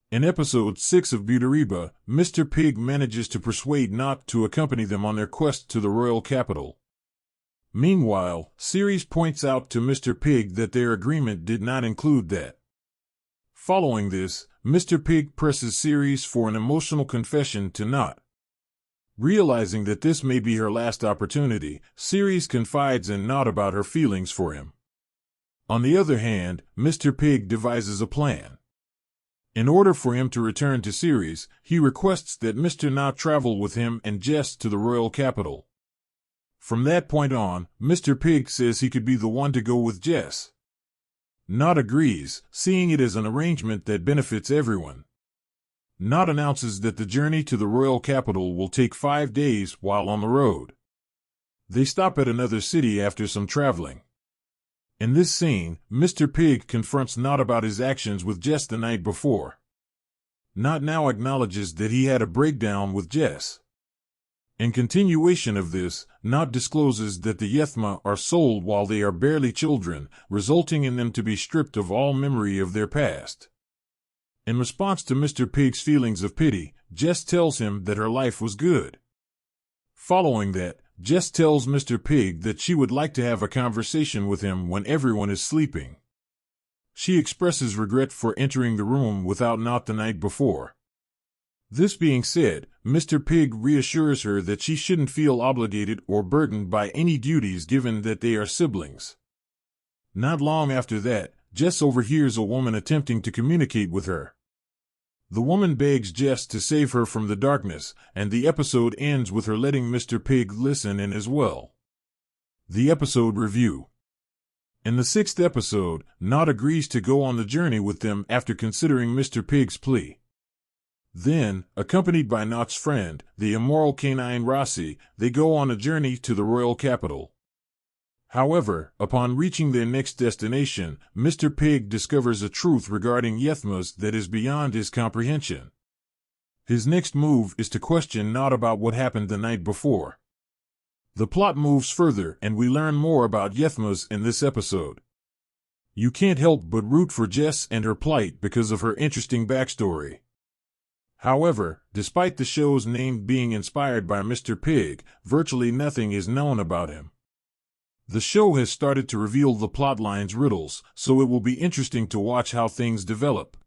In episode 6 of Butareba, Mr. Pig manages to persuade Not to accompany them on their quest to the royal capital. Meanwhile, Ceres points out to Mr. Pig that their agreement did not include that. Following this, Mr. Pig presses Ceres for an emotional confession to Not. Realizing that this may be her last opportunity, Ceres confides in Not about her feelings for him. On the other hand, Mr. Pig devises a plan. In order for him to return to Ceres, he requests that Mr. Not travel with him and Jess to the royal capital. From that point on, Mr. Pig says he could be the one to go with Jess. Not agrees, seeing it as an arrangement that benefits everyone. Not announces that the journey to the royal capital will take 5 days while on the road. They stop at another city after some traveling. In this scene, Mr. Pig confronts Not about his actions with Jess the night before. Not now acknowledges that he had a breakdown with Jess. In continuation of this, Not discloses that the Yethma are sold while they are barely children, resulting in them to be stripped of all memory of their past. In response to Mr. Pig's feelings of pity, Jess tells him that her life was good. Following that, Jess tells Mr. Pig that she would like to have a conversation with him when everyone is sleeping. She expresses regret for entering the room without Not the night before. This being said, Mr. Pig reassures her that she shouldn't feel obligated or burdened by any duties given that they are siblings. Not long after that, Jess overhears a woman attempting to communicate with her. The woman begs Jess to save her from the darkness, and the episode ends with her letting Mr. Pig listen in as well. The episode review. In the 6th episode, Not agrees to go on the journey with them after considering Mr. Pig's plea. Then, accompanied by Not's friend, the immoral canine Rossi, they go on a journey to the royal capital. However, upon reaching their next destination, Mr. Pig discovers a truth regarding Yethmas that is beyond his comprehension. His next move is to question Not about what happened the night before. The plot moves further, and we learn more about Yethmas in this episode. You can't help but root for Jess and her plight because of her interesting backstory. However, despite the show's name being inspired by Mr. Pig, virtually nothing is known about him. The show has started to reveal the plotline's riddles, so it will be interesting to watch how things develop.